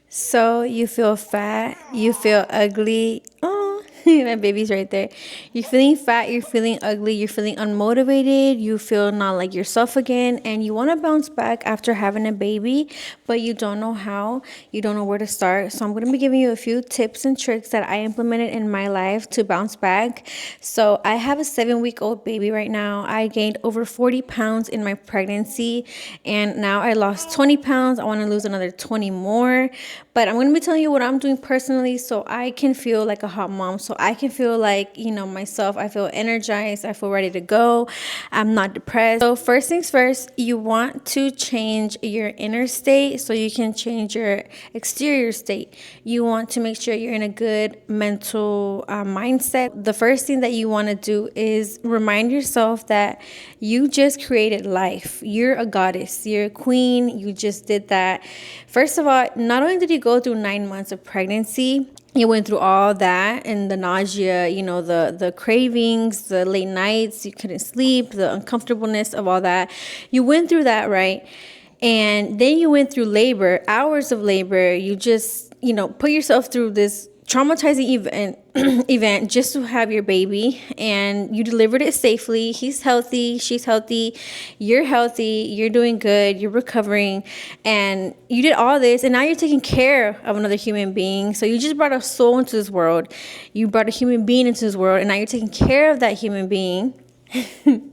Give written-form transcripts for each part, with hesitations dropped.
So you feel fat, you feel ugly. Oh, my baby's right there. You're feeling fat, you're feeling ugly, you're feeling unmotivated, you feel not like yourself again, and you want to bounce back after having a baby, but you don't know how, you don't know where to start. So I'm going to be giving you a few tips and tricks that I implemented in my life to bounce back. So I have a 7-week-old baby right now. I gained over 40 pounds in my pregnancy, and now I lost 20 pounds. I want to lose another 20 more. But I'm going to be telling you what I'm doing personally so I can feel like a hot mom. So I can feel like, myself. I feel energized. I feel ready to go. I'm not depressed. So first things first, you want to change your inner state so you can change your exterior state. You want to make sure you're in a good mental mindset. The first thing that you want to do is remind yourself that you just created life. You're a goddess. You're a queen. You just did that. First of all, not only did you go through 9 months of pregnancy, you went through all that and the nausea, the cravings, the late nights, you couldn't sleep, the uncomfortableness of all that. You went through that, right? And then you went through labor, hours of labor. You just, put yourself through this traumatizing event just to have your baby, and you delivered it safely. He's healthy, she's healthy, you're doing good, you're recovering, and you did all this, and now you're taking care of another human being. So you just brought a soul into this world, you brought a human being into this world, and now you're taking care of that human being.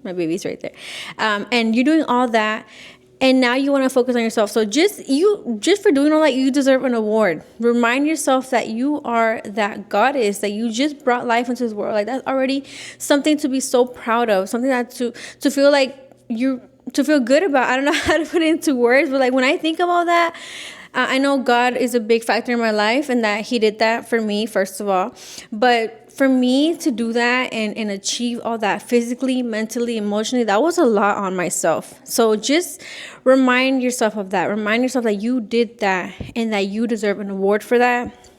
My baby's right there. And you're doing all that, and now you want to focus on yourself. So just for doing all that, you deserve an award. Remind yourself that you are that goddess, that you just brought life into this world. Like, that's already something to be so proud of, something that to feel like to feel good about. I don't know how to put it into words, but like when I think of all that, I know God is a big factor in my life, and that He did that for me, first of all. But for me to do that and achieve all that physically, mentally, emotionally, that was a lot on myself. So just remind yourself of that. Remind yourself that you did that and that you deserve an award for that.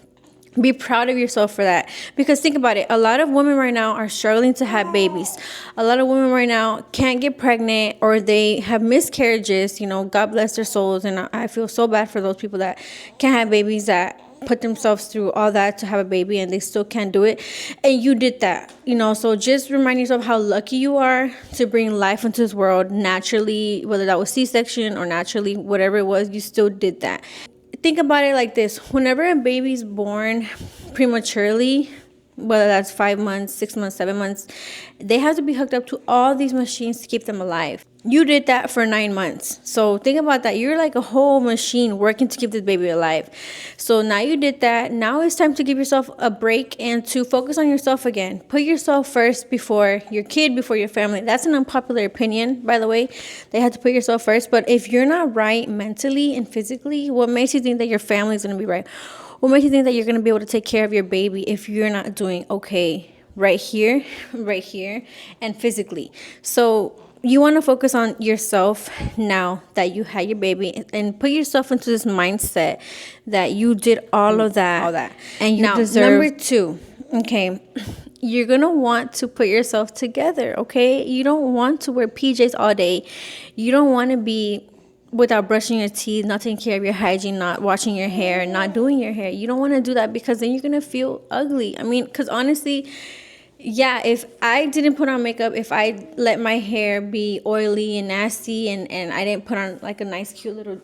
Be proud of yourself for that. Because think about it. A lot of women right now are struggling to have babies. A lot of women right now can't get pregnant, or they have miscarriages. God bless their souls. And I feel so bad for those people that can't have babies, that put themselves through all that to have a baby and they still can't do it. And you did that. So just remind yourself how lucky you are to bring life into this world naturally, whether that was C-section or naturally, whatever it was, you still did that. Think about it like this. Whenever a baby's born prematurely, whether that's 5 months, 6 months, 7 months, they have to be hooked up to all these machines to keep them alive. You did that for 9 months. So think about that. You're like a whole machine working to keep this baby alive. So now you did that. Now it's time to give yourself a break and to focus on yourself again. Put yourself first before your kid, before your family. That's an unpopular opinion, by the way. They have to put yourself first. But if you're not right mentally and physically, what makes you think that your family is going to be right? What makes you think that you're going to be able to take care of your baby if you're not doing okay right here, and physically? So you want to focus on yourself now that you had your baby, and put yourself into this mindset that you did all of that. And you deserve. Number 2, okay, you're going to want to put yourself together, okay? You don't want to wear PJs all day. You don't want to be without brushing your teeth, not taking care of your hygiene, not washing your hair, not doing your hair. You don't want to do that, because then you're going to feel ugly. I mean, because honestly, yeah, if I didn't put on makeup, if I let my hair be oily and nasty, and I didn't put on like a nice cute little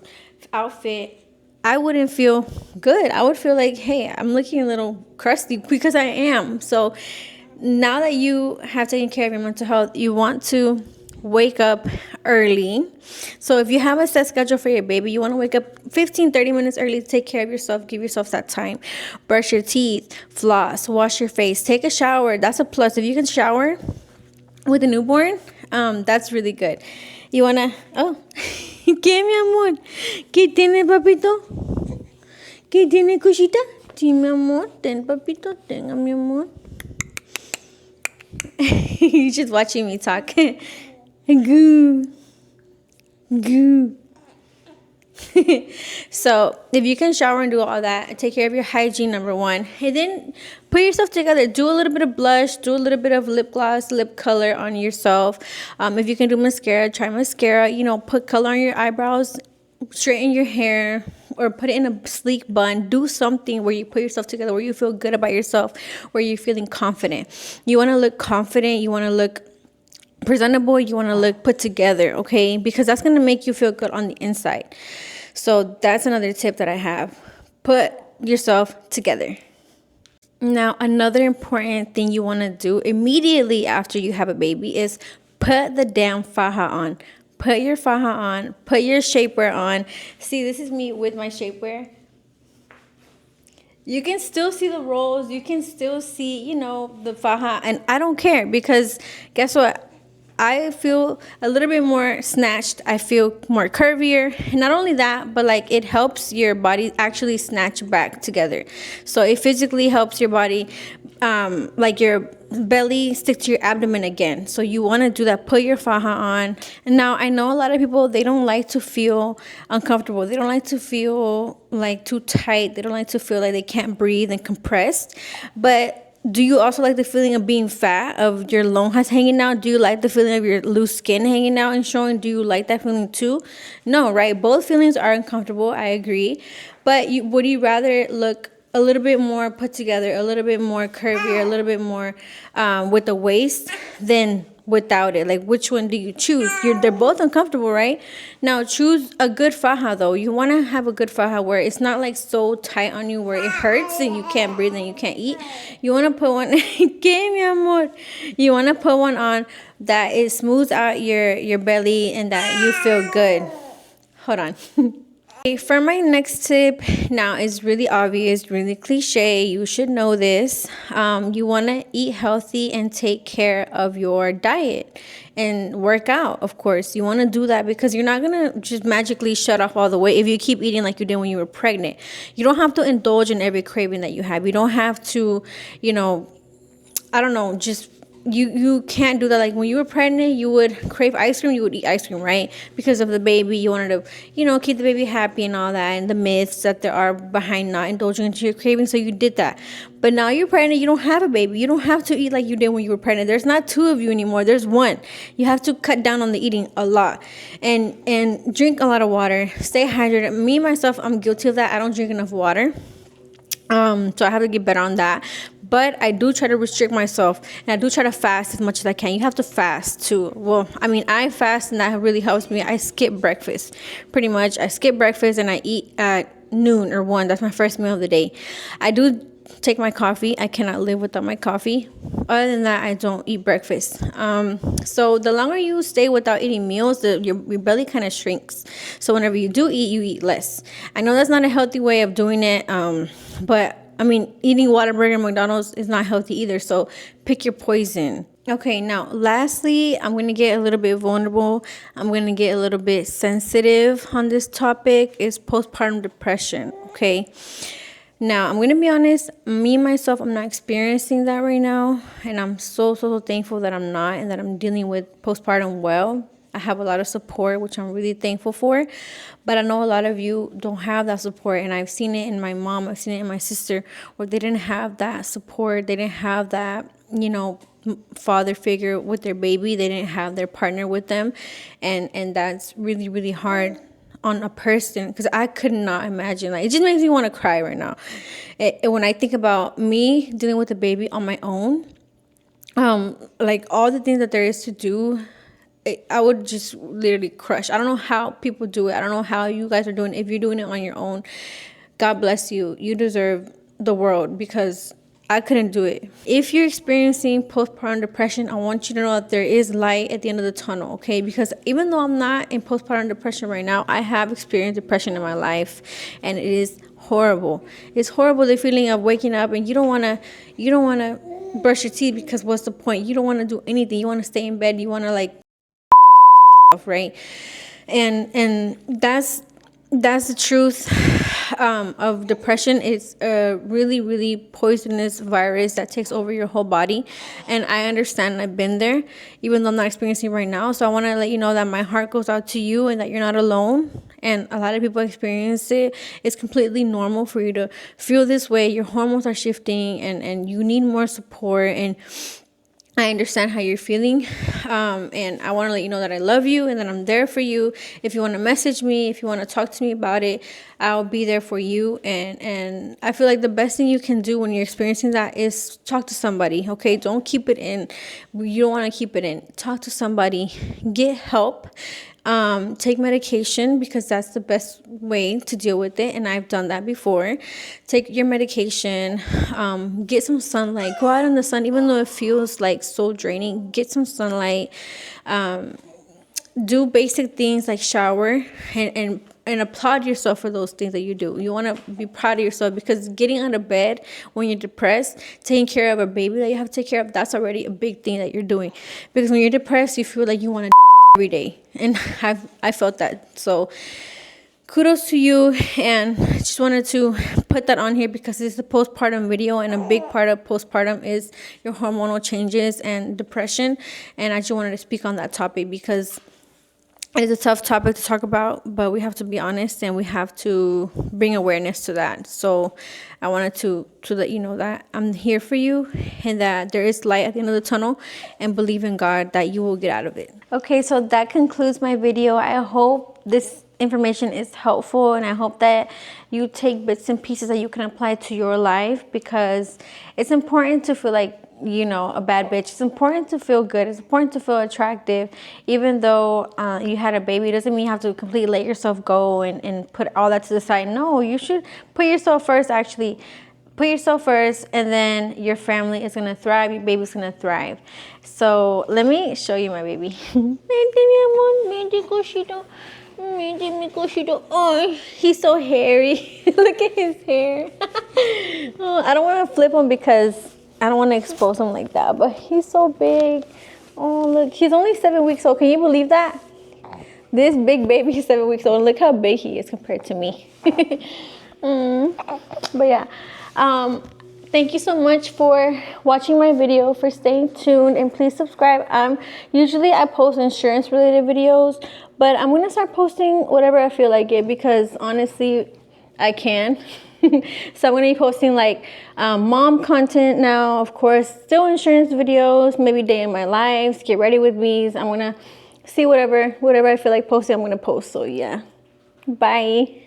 outfit, I wouldn't feel good. I would feel like, hey, I'm looking a little crusty, because I am. So now that you have taken care of your mental health, you want to wake up early. So if you have a set schedule for your baby, you want to wake up 15-30 minutes early to take care of yourself. Give yourself that time. Brush your teeth, floss, wash your face, take a shower. That's a plus. If you can shower with a newborn, that's really good. You want to, oh, ¿qué, mi amor? ¿Qué tiene, papito? ¿Qué tiene, cosita? Sí, mi amor. Ten, papito. Tenga, mi amor. You're just watching me talk. Goo. So if you can shower and do all that, take care of your hygiene, number 1, and then put yourself together. Do a little bit of blush, do a little bit of lip gloss, lip color on yourself. If you can do mascara, try mascara. Put color on your eyebrows, straighten your hair, or put it in a sleek bun. Do something where you put yourself together, where you feel good about yourself, where you're feeling confident. You want to look confident. You want to look presentable. You want to look put together, okay? Because that's going to make you feel good on the inside. So that's another tip that I have. Put yourself together. Now, another important thing you want to do immediately after you have a baby is put the damn faja on. Put your faja on. Put your shapewear on. See, this is me with my shapewear. You can still see the rolls. You can still see, the faja. And I don't care because guess what? I feel a little bit more snatched. I feel more curvier. And not only that, but like it helps your body actually snatch back together. So it physically helps your body, like your belly stick to your abdomen again. So you want to do that. Put your faja on. And now I know a lot of people, they don't like to feel uncomfortable. They don't like to feel like too tight. They don't like to feel like they can't breathe and compressed. But do you also like the feeling of being fat, of your lonjas hanging out? Do you like the feeling of your loose skin hanging out and showing? Do you like that feeling too? No, right? Both feelings are uncomfortable. I agree. But would you rather look a little bit more put together, a little bit more curvier, a little bit more with the waist than without it? Like, which one do you choose? They're both uncomfortable, right? Now choose a good faja though. You want to have a good faja where it's not like so tight on you where it hurts and you can't breathe and you can't eat. You want to put one ¿Qué, mi amor? You want to put one on that it smooths out your belly and that you feel good. Hold on. Okay, for my next tip, now is really obvious, really cliche. You should know this. You want to eat healthy and take care of your diet and work out, of course. You want to do that because you're not going to just magically shut off all the weight if you keep eating like you did when you were pregnant. You don't have to indulge in every craving that you have. You don't have to, I don't know, just you can't do that. Like when you were pregnant, you would crave ice cream, you would eat ice cream, right? Because of the baby, you wanted to, keep the baby happy and all that, and the myths that there are behind not indulging into your craving. So you did that. But now you're pregnant, you don't have a baby. You don't have to eat like you did when you were pregnant. There's not two of you anymore. There's one. You have to cut down on the eating a lot and drink a lot of water. Stay hydrated. Me, myself, I'm guilty of that. I don't drink enough water. So I have to get better on that. But I do try to restrict myself, and I do try to fast as much as I can. You have to fast too. Well, I fast, and that really helps me. I skip breakfast, pretty much. I skip breakfast, and I eat at noon or 1. That's my first meal of the day. I do take my coffee. I cannot live without my coffee. Other than that, I don't eat breakfast. So the longer you stay without eating meals, your belly kind of shrinks. So whenever you do eat, you eat less. I know that's not a healthy way of doing it, but eating Whataburger and McDonald's is not healthy either. So pick your poison. Okay, now lastly, I'm going to get a little bit vulnerable. I'm going to get a little bit sensitive on this topic. Is postpartum depression, okay? Now, I'm going to be honest, me, myself, I'm not experiencing that right now. And I'm so thankful that I'm not and that I'm dealing with postpartum well. I have a lot of support, which I'm really thankful for. But I know a lot of you don't have that support. And I've seen it in my mom. I've seen it in my sister where they didn't have that support. They didn't have that, father figure with their baby. They didn't have their partner with them. And that's really, really hard on a person, because I could not imagine. Like, it just makes me want to cry right now. When I think about me dealing with a baby on my own, like all the things that there is to do, I would just literally crush. I don't know how people do it. I don't know how you guys are doing it. If you're doing it on your own, God bless you. You deserve the world, because I couldn't do it. If you're experiencing postpartum depression, I want you to know that there is light at the end of the tunnel, okay? Because even though I'm not in postpartum depression right now, I have experienced depression in my life, and it is horrible. It's horrible, the feeling of waking up and you don't want to brush your teeth, because what's the point? You don't want to do anything. You want to stay in bed. You want to right? And that's the truth of depression. It's a really, really poisonous virus that takes over your whole body. And I understand, I've been there, even though I'm not experiencing it right now. So I want to let you know that my heart goes out to you and that you're not alone. And a lot of people experience it. It's completely normal for you to feel this way. Your hormones are shifting and you need more support. And I understand how you're feeling, and I want to let you know that I love you and that I'm there for you. If you want to message me, if you want to talk to me about it, I'll be there for you. And I feel like the best thing you can do when you're experiencing that is talk to somebody. Okay, don't keep it in. You don't want to keep it in. Talk to somebody. Get help. Take medication, because that's the best way to deal with it, and I've done that before. Take your medication. Get some sunlight. Go out in the sun, even though it feels like so draining. Get some sunlight. Do basic things like shower, and applaud yourself for those things that you do. You want to be proud of yourself, because getting out of bed when you're depressed, taking care of a baby that you have to take care of, that's already a big thing that you're doing. Because when you're depressed, you feel like you want to every day, and I felt that. So kudos to you, and just wanted to put that on here because it's a postpartum video, and a big part of postpartum is your hormonal changes and depression, and I just wanted to speak on that topic because it is a tough topic to talk about, but we have to be honest and we have to bring awareness to that. So I wanted to let you know that I'm here for you, and that there is light at the end of the tunnel, and believe in God that you will get out of it. Okay, so that concludes my video. I hope this information is helpful, and I hope that you take bits and pieces that you can apply to your life, because it's important to feel like, you know, a bad bitch. It's important to feel good. It's important to feel attractive. Even though you had a baby, doesn't mean you have to completely let yourself go and put all that to the side. No, you should put yourself first. Actually, put yourself first, and then your family is gonna thrive. Your baby's gonna thrive. So let me show you my baby. Oh, he's so hairy. Look at his hair. Oh, I don't want to flip him because I don't want to expose him like that, but he's so big. Oh, look, he's only 7 weeks old. Can you believe that? This big baby is 7 weeks old. Look how big he is compared to me. But yeah, thank you so much for watching my video, for staying tuned, and please subscribe. Usually I post insurance related videos, but I'm gonna start posting whatever I feel like it, because honestly I can. So I'm gonna be posting like mom content now, of course, still insurance videos, maybe day in my life, get ready with me's. I'm gonna see whatever I feel like posting, I'm gonna post. So yeah, bye.